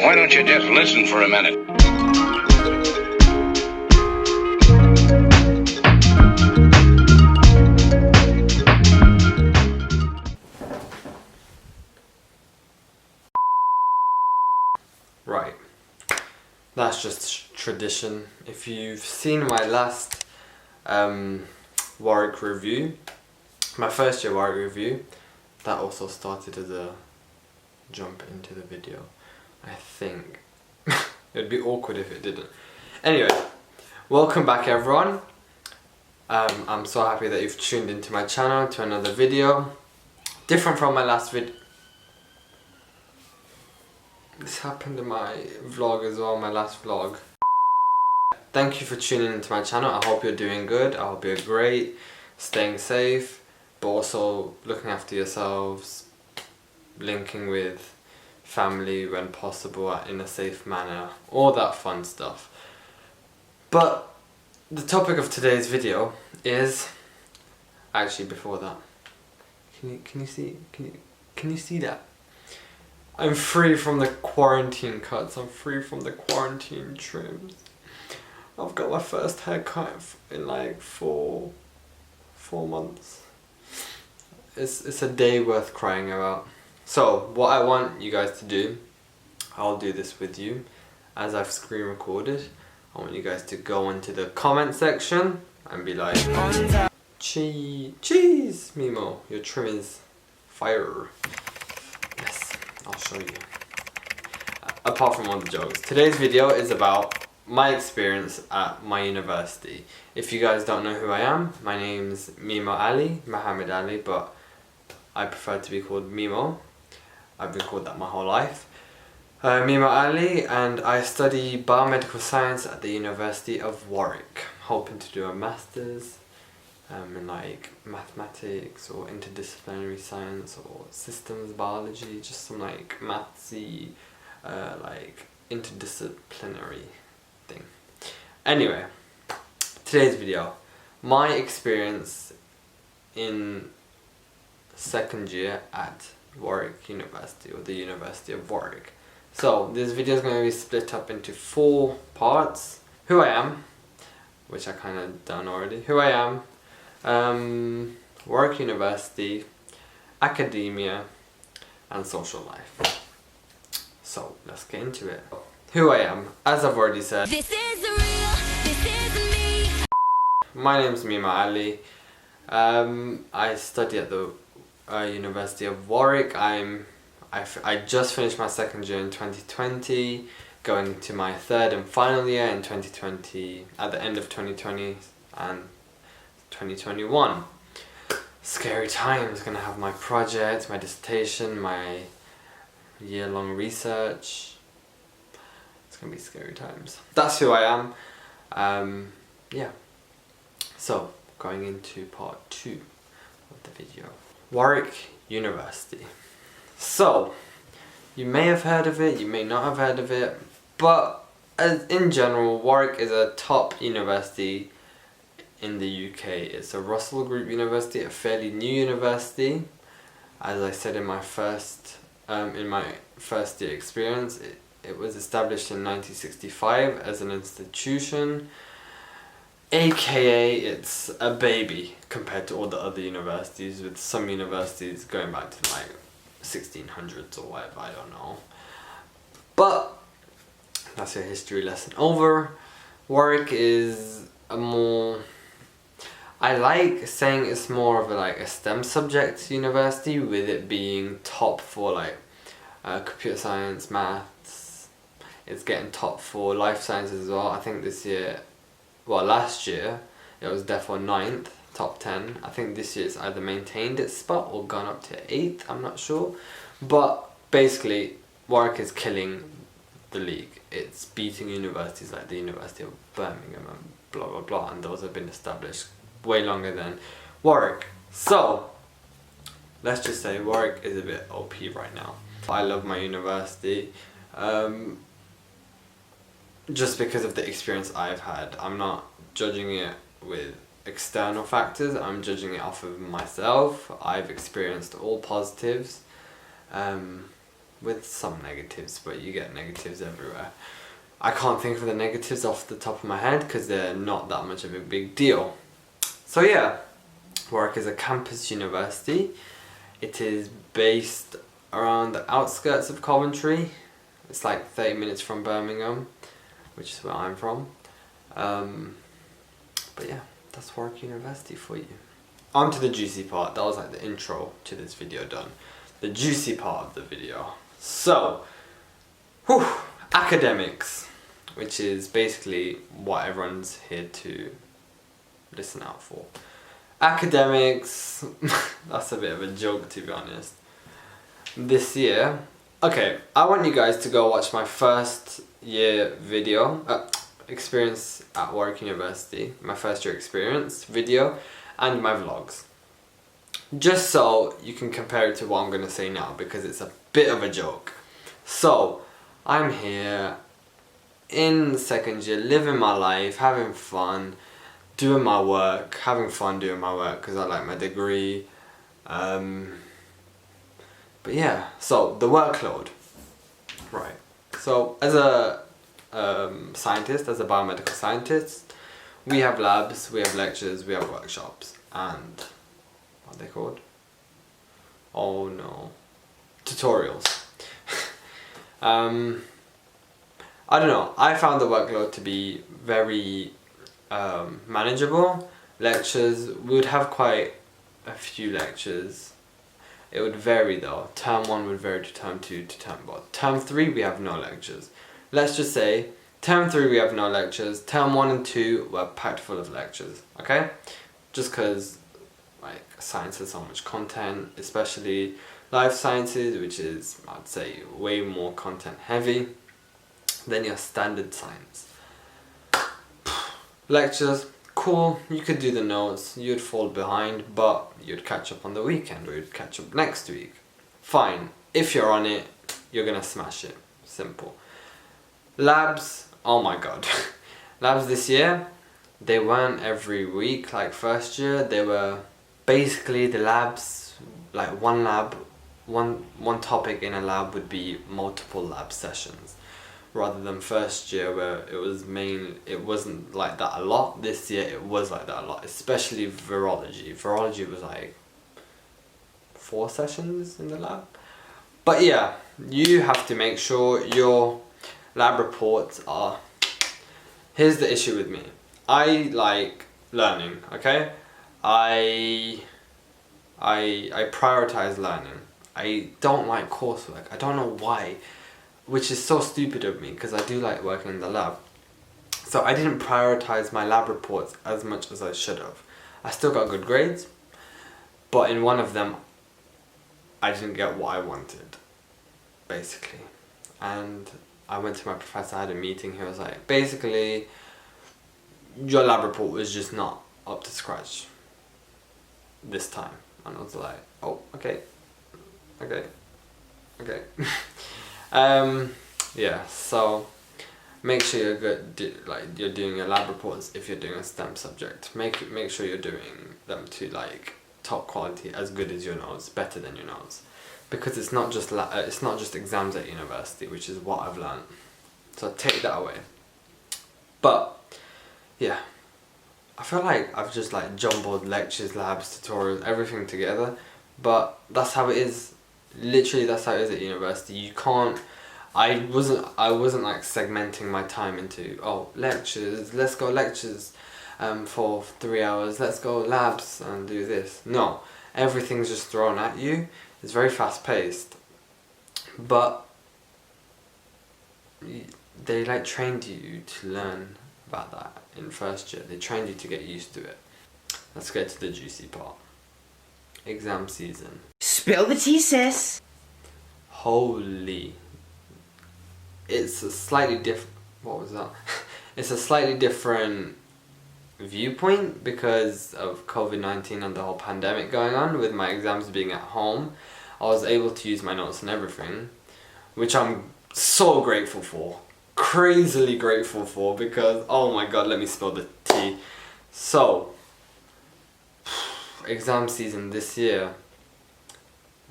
Why don't you just listen for a minute? Right, that's just tradition. If you've seen my last Warwick review, my first year Warwick review, that also started as a jump into the video. I think it'd be awkward if it didn't. Anyway, welcome back everyone. I'm so happy that you've tuned into my channel to another video, different from my last video. This happened in my vlog as well, my last vlog. Thank you for tuning into my channel. I hope you're doing good. I hope you're great, staying safe, but also looking after yourselves, linking with family when possible in a safe manner, all that fun stuff. But the topic of today's video is, actually before that, can you see that? I'm free from the quarantine cuts, I'm free from the quarantine trims. I've got my first haircut in like four months. It's a day worth crying about. So what I want you guys to do, I'll do this with you as I've screen recorded. I want you guys to go into the comment section and be like, cheese Mimo, your trim is fire. Yes, I'll show you. Apart from all the jokes, today's video is about my experience at my university. If you guys don't know who I am, my name's memo.ali, Muhammad Ali, but I prefer to be called Mimo. I've been called that my whole life. memo.ali, and I study biomedical science at the University of Warwick. Hoping to do a master's in like mathematics or interdisciplinary science or systems biology, just some like mathsy, like interdisciplinary thing. Anyway, today's video, my experience in second year at Warwick University, or the University of Warwick. So this video is going to be split up into 4 parts. Who I am, which I kind of done already. Who I am, Warwick University, academia, and social life. So let's get into it. Who I am, as I've already said, this is real, this is me. My name's Mimo Ali. I study at the University of Warwick. I just finished my second year in 2020, going to my third and final year in 2020, at the end of 2020 and 2021. Scary times, gonna have my project, my dissertation, my year-long research. It's gonna be scary times. That's who I am. Yeah. So, going into part 2 of the video. Warwick University. So, you may have heard of it, you may not have heard of it, but in general, Warwick is a top university in the UK. It's a Russell Group university, a fairly new university. As I said in my first year experience, it was established in 1965 as an institution. AKA, it's a baby compared to all the other universities, with some universities going back to like 1600s or whatever, I don't know. But that's a history lesson over. Warwick is a more, I like saying it's more of a STEM subject university, with it being top for like computer science, maths. It's getting top for life sciences as well. I think this year, well, last year it was therefore 9th, top 10. I think this year it's either maintained its spot or gone up to 8th, I'm not sure. But basically, Warwick is killing the league. It's beating universities like the University of Birmingham and blah blah blah, and those have been established way longer than Warwick. So, let's just say Warwick is a bit OP right now. I love my university. Just because of the experience I've had. I'm not judging it with external factors. I'm judging it off of myself. I've experienced all positives, with some negatives, but you get negatives everywhere. I can't think of the negatives off the top of my head because they're not that much of a big deal. So yeah, Warwick is a campus university. It is based around the outskirts of Coventry. It's like 30 minutes from Birmingham, which is where I'm from. But yeah, that's Warwick University for you. On to the juicy part. That was like the intro to this video done. The juicy part of the video. So, academics, which is basically what everyone's here to listen out for. Academics, that's a bit of a joke to be honest. This year, okay, I want you guys to go watch my first year video, experience at Warwick University, my first year experience video, and my vlogs. Just so you can compare it to what I'm going to say now, because it's a bit of a joke. So, I'm here in second year, living my life, having fun, doing my work, having fun doing my work because I like my degree. But yeah, so the workload. Right. So as a scientist, as a biomedical scientist, we have labs, we have lectures, we have workshops, and what are they called? Oh no. Tutorials. I don't know, I found the workload to be very manageable. Lectures, we would have quite a few lectures. It would vary though. Term 1 would vary to term 2 to term 3 we have no lectures. Let's just say term 3 we have no lectures, term 1 and 2 were packed full of lectures, okay? Just because like science has so much content, especially life sciences, which is, I'd say, way more content heavy than your standard science. Lectures, cool, you could do the notes, you'd fall behind, but you'd catch up on the weekend or you'd catch up next week. Fine, if you're on it, you're gonna smash it, simple. Labs, oh my god. Labs this year, they weren't every week like first year, they were basically the labs, like one lab, one topic in a lab would be multiple lab sessions. Rather than first year where it wasn't like that a lot. This year it was like that a lot, especially virology. Virology was like 4 sessions in the lab. But yeah, you have to make sure your lab reports are... Here's the issue with me. I like learning, okay? I prioritize learning. I don't like coursework. I don't know why. Which is so stupid of me because I do like working in the lab. So I didn't prioritize my lab reports as much as I should have. I still got good grades, but in one of them I didn't get what I wanted, basically. And I went to my professor, I had a meeting, he was like, basically your lab report was just not up to scratch this time. And I was like, oh, okay. Yeah, so make sure you're good, you're doing your lab reports if you're doing a STEM subject. Make sure you're doing them to like top quality, as good as your notes, better than your notes, because it's not just exams at university, which is what I've learned. So take that away. But yeah, I feel like I've just like jumbled lectures, labs, tutorials, everything together, but that's how it is. Literally, that's how it is at university. You can't. I wasn't like segmenting my time into, oh, lectures, let's go lectures for 3 hours, let's go labs and do this. No, everything's just thrown at you. It's very fast paced, but they like trained you to learn about that in first year. They trained you to get used to it. Let's get to the juicy part. Exam season. Spill the tea, sis. Holy. It's a slightly different... What was that? It's a slightly different viewpoint because of COVID-19 and the whole pandemic going on. With my exams being at home, I was able to use my notes and everything, which I'm so grateful for. Crazily grateful for, because, oh my god, let me spill the tea. So, exam season this year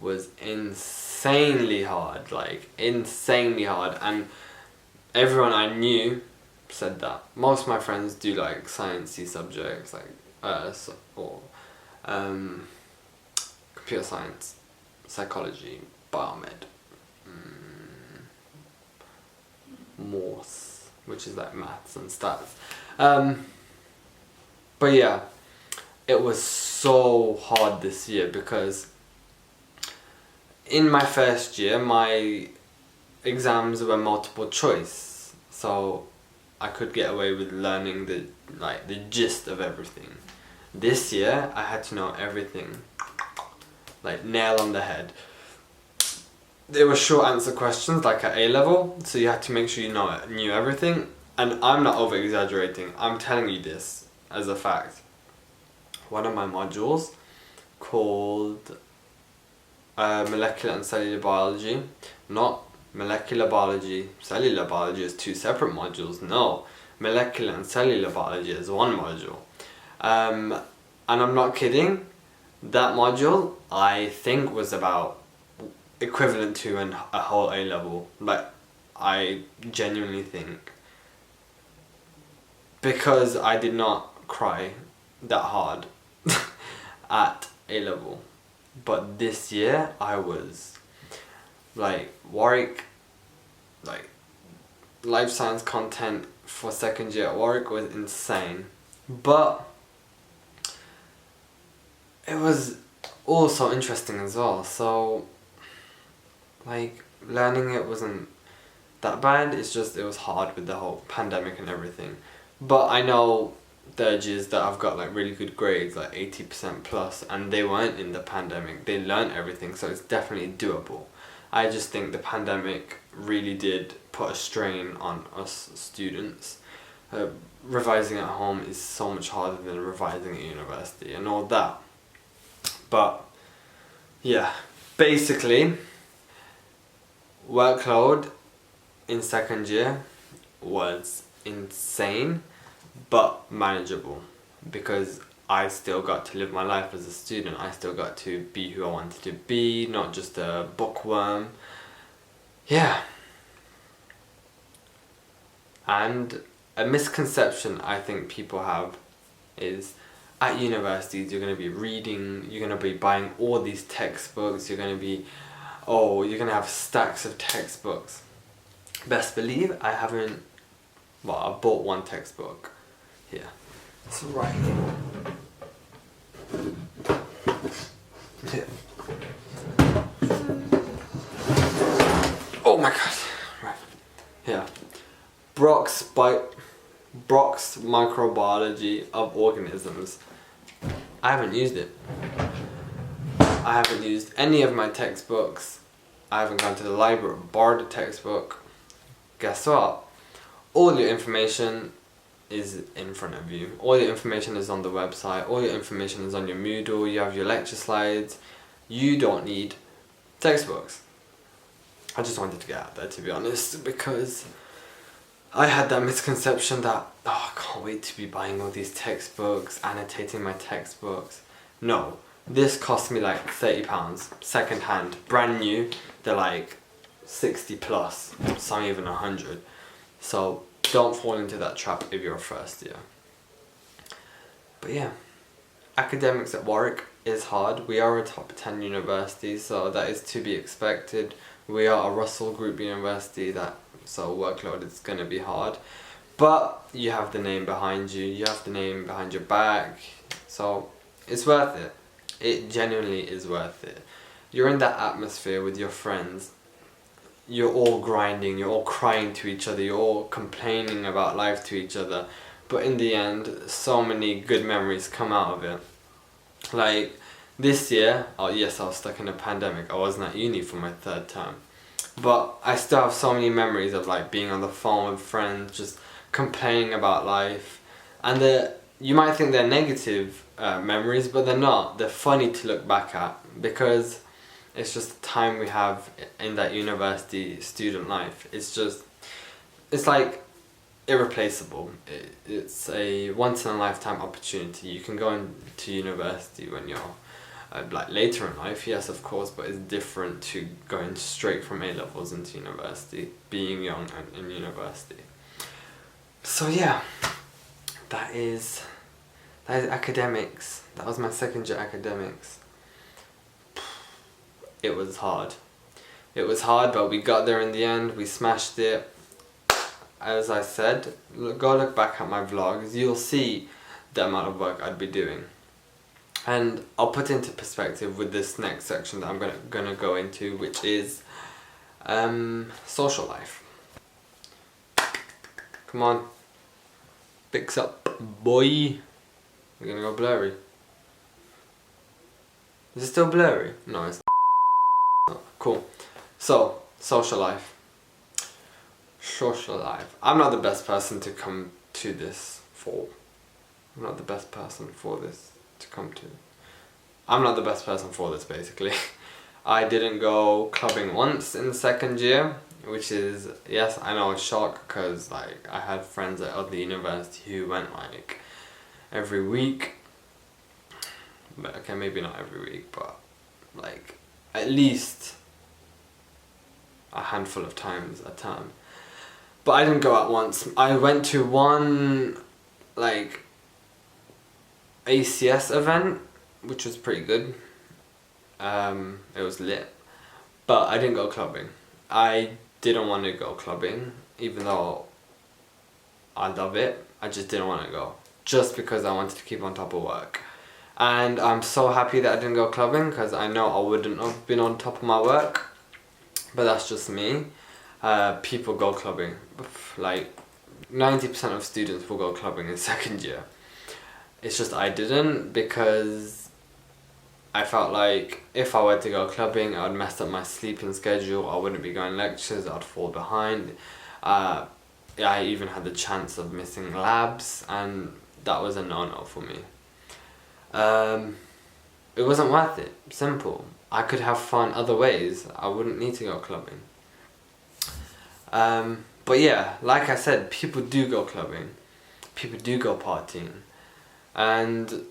was insanely hard, like insanely hard, and everyone I knew said that. Most of my friends do like sciencey subjects, like computer science, psychology, biomed, Morse, which is like maths and stats. But yeah, it was so hard this year because in my first year my exams were multiple choice, so I could get away with learning the gist of everything. This year I had to know everything, like nail on the head. There were short answer questions like at A level, so you had to make sure you knew everything. And I'm not over exaggerating, I'm telling you this as a fact. One of my modules called molecular and cellular biology, not molecular biology, cellular biology is two separate modules. No, molecular and cellular biology is one module. And I'm not kidding, that module I think was about equivalent to a whole A level. Like, I genuinely think, because I did not cry that hard at A level. But this year I was like, Warwick, like life science content for second year at Warwick was insane, but it was also interesting as well. So like, learning it wasn't that bad, it's just it was hard with the whole pandemic and everything. But I know third years that I've got like really good grades, like 80% plus, and they weren't in the pandemic. They learned everything, so it's definitely doable. I just think the pandemic really did put a strain on us students. Revising at home is so much harder than revising at university and all that. But yeah, basically workload in second year was insane but manageable, because I still got to live my life as a student. I still got to be who I wanted to be, not just a bookworm. Yeah. And a misconception I think people have is at universities you're going to be reading, you're going to be buying all these textbooks, you're going to have stacks of textbooks. Best believe I bought one textbook here. It's right here. Yeah. Oh my god. Right. Yeah. Brock's Microbiology of Organisms. I haven't used it. I haven't used any of my textbooks. I haven't gone to the library or borrowed a textbook. Guess what? All your information is in front of you. All your information is on the website. All your information is on your Moodle. You have your lecture slides. You don't need textbooks. I just wanted to get out there, to be honest, because I had that misconception that, I can't wait to be buying all these textbooks, annotating my textbooks. No, this cost me like £30, second hand, brand new. They're like 60 plus, some even 100. So don't fall into that trap if you're a first year. But yeah, academics at Warwick is hard. We are a top 10 university, so that is to be expected. We are a Russell Group university, so workload is going to be hard. But you have the name behind you, you have the name behind your back, so it's worth it. It genuinely is worth it. You're in that atmosphere with your friends. You're all grinding, you're all crying to each other, you're all complaining about life to each other. But in the end, so many good memories come out of it. Like this year, oh yes, I was stuck in a pandemic. I wasn't at uni for my third term. But I still have so many memories of like being on the phone with friends, just complaining about life. And you might think they're negative memories, but they're not. They're funny to look back at, because it's just the time we have in that university student life. It's like irreplaceable. It's a once in a lifetime opportunity. You can go into university when you're like later in life, yes of course, but it's different to going straight from A levels into university, being young and in university. So yeah, that is academics. That was my second year academics. It was hard. It was hard, but we got there in the end. We smashed it. As I said, go look back at my vlogs. You'll see the amount of work I'd be doing. And I'll put it into perspective with this next section that I'm gonna go into, which is social life. Come on. Fix up, boy. We're gonna go blurry. Is it still blurry? No, it's not. Cool. So, social life. Social life. I'm not the best person to come to this for. I'm not the best person for this to come to. I'm not the best person for this, basically. I didn't go clubbing once in the second year, which is, yes, I know, a shock, because like I had friends at other university who went like every week. But okay, maybe not every week, but like at least a handful of times a term. But I didn't go out once. I went to one like ACS event, which was pretty good. It was lit, but I didn't go clubbing. I didn't want to go clubbing, even though I love it. I just didn't want to go, just because I wanted to keep on top of work. And I'm so happy that I didn't go clubbing, because I know I wouldn't have been on top of my work. But that's just me. People go clubbing. Like 90% of students will go clubbing in second year. It's just I didn't, because I felt like if I were to go clubbing, I would mess up my sleeping schedule. I wouldn't be going lectures. I'd fall behind. I even had the chance of missing labs, and that was a no-no for me. It wasn't worth it. Simple. I could have fun other ways. I wouldn't need to go clubbing. But yeah, like I said, people do go clubbing. People do go partying. And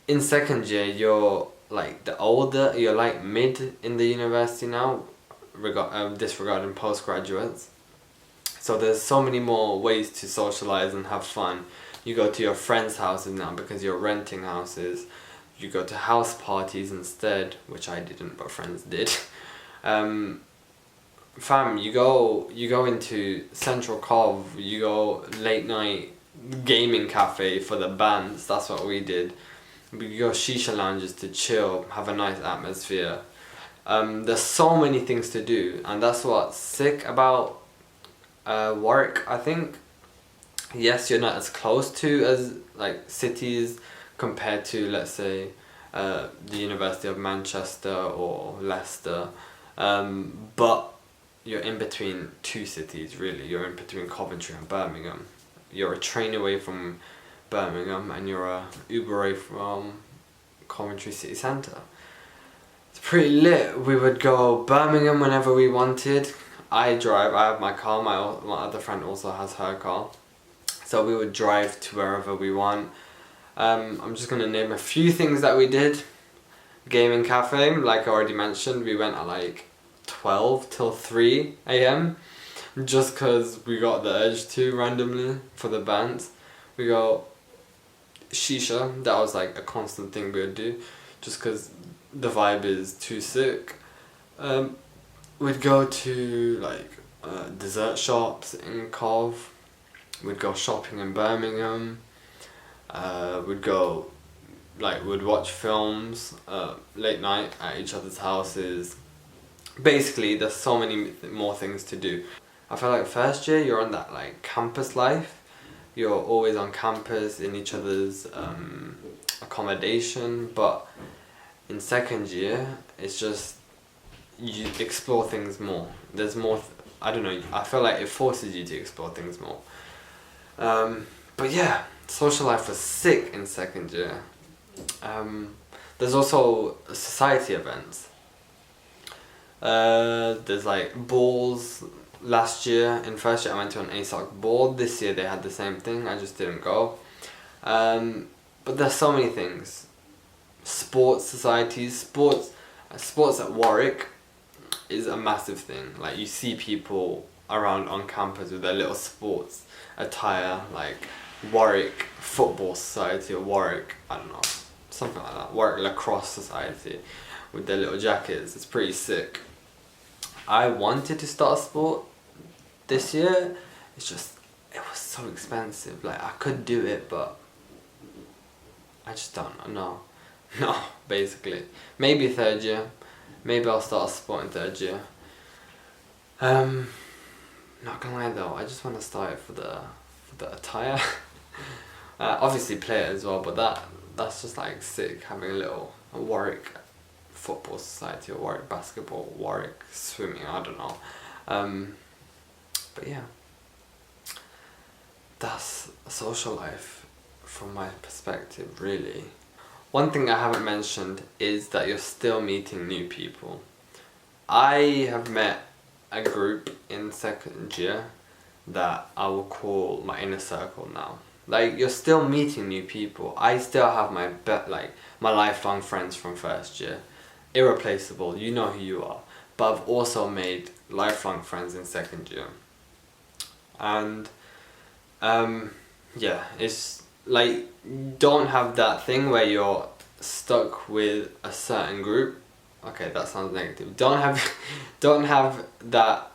in second year, you're like you're like mid in the university now, disregarding postgraduates. So there's so many more ways to socialize and have fun. You go to your friends' houses now because you're renting houses. You go to house parties instead, which I didn't, but friends did. Fam, you go into Central Cov, you go late night gaming cafe for the bands. That's what we did. We go shisha lounges to chill, have a nice atmosphere. There's so many things to do, and that's what's sick about Warwick, I think. Yes, you're not as close to as like cities compared to, let's say, the University of Manchester or Leicester, but you're in between two cities, really. You're in between Coventry and Birmingham. You're a train away from Birmingham, and you're a Uber away from Coventry city centre. It's pretty lit. We would go Birmingham whenever we wanted. I drive, I have my car, my other friend also has her car. So we would drive to wherever we want. I'm just going to name a few things that we did. Gaming cafe, like I already mentioned, we went at like 12 till 3 AM. Just because we got the urge to randomly for the bands. We go shisha, that was like a constant thing we would do. Just because the vibe is too sick. We'd go to like dessert shops in Cov. We'd go shopping in Birmingham. We'd watch films late night at each other's houses. Basically, there's so many more things to do. I feel like first year you're on that like campus life. You're always on campus in each other's accommodation, but in second year it's just you explore things more. There's more. I don't know. I feel like it forces you to explore things more. But yeah, social life was sick in second year. There's also society events. There's like balls. Last year, in first year, I went to an ASOC ball. This year they had the same thing, I just didn't go. But there's so many things. Sports societies, sports at Warwick is a massive thing. Like, you see people around on campus with their little sports attire, like Warwick Football Society or Warwick, I don't know, something like that, Warwick Lacrosse Society with their little jackets. It's pretty sick. I wanted to start a sport this year, it's just, it was so expensive. Like, I could do it, but I just don't know. No, basically. Maybe third year. Maybe I'll start a sport in third year. Not gonna lie though, I just want to start it for the attire. Obviously play it as well, but that's just like sick, having a Warwick Football Society or Warwick Basketball, Warwick Swimming, I don't know. But yeah, that's a social life from my perspective, really. One thing I haven't mentioned is that you're still meeting new people. I have met a group in second year that I will call my inner circle now. Like, you're still meeting new people. I still have my lifelong friends from first year. Irreplaceable, you know who you are. But I've also made lifelong friends in second year. And yeah, it's like, don't have that thing where you're stuck with a certain group. Okay, that sounds negative. Don't have that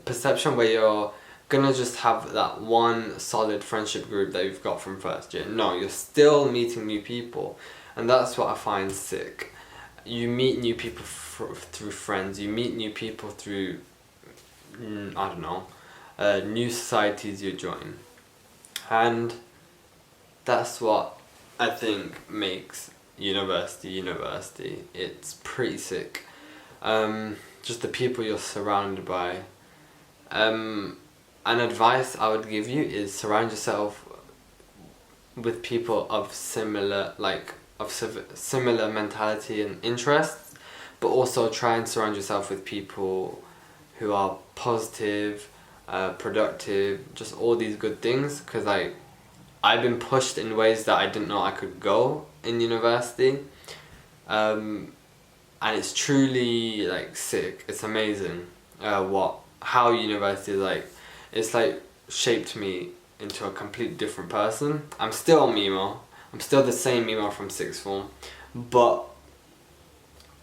perception where you're gonna just have that one solid friendship group that you've got from first year. No, you're still meeting new people, and that's what I find sick. You meet new people through friends. You meet new people through, I don't know, new societies you join, and that's what I think makes university. It's pretty sick. Just the people you're surrounded by. An advice I would give you is surround yourself with people of similar mentality and interests, but also try and surround yourself with people who are positive, productive, just all these good things, because I've been pushed in ways that I didn't know I could go in university, and it's truly like sick. It's amazing how university is like. It's like shaped me into a completely different person. I'm still Memo. I'm still the same Memo from sixth form, but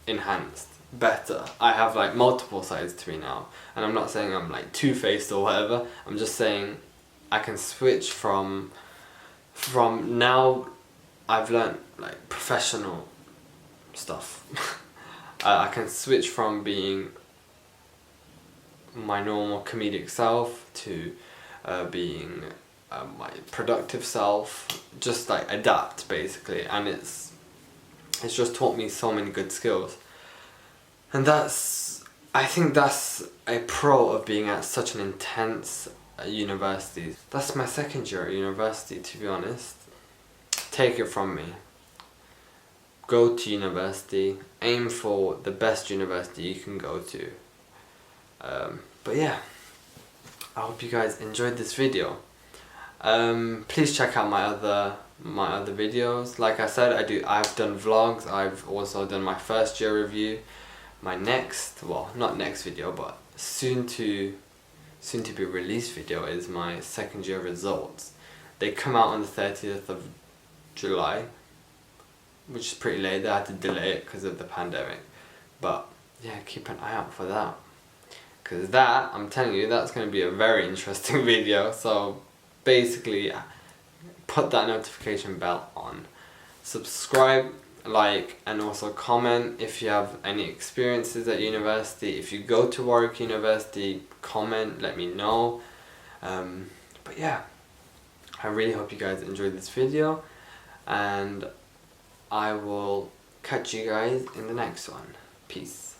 enhanced, better. I have like multiple sides to me now, and I'm not saying I'm like two-faced or whatever. I'm just saying I can switch from now. I've learned like professional stuff. I can switch from being my normal comedic self to being my productive self, just like adapt basically, and it's just taught me so many good skills, and I think that's a pro of being at such an intense university. That's my second year at university, to be honest. Take it from me, go to university, aim for the best university you can go to. But yeah, I hope you guys enjoyed this video. Please check out my other videos. Like I said, I've done vlogs. I've also done my first year review. My not next video, but soon to be released video is my second year results. They come out on the 30th of July, which is pretty late. They had to delay it because of the pandemic, but yeah, keep an eye out for that, because I'm telling you, that's going to be a very interesting video. So basically, put that notification bell on, subscribe, like, and also comment if you have any experiences at university. If you go to Warwick University, comment, let me know. But yeah, I really hope you guys enjoyed this video, and I will catch you guys in the next one. Peace.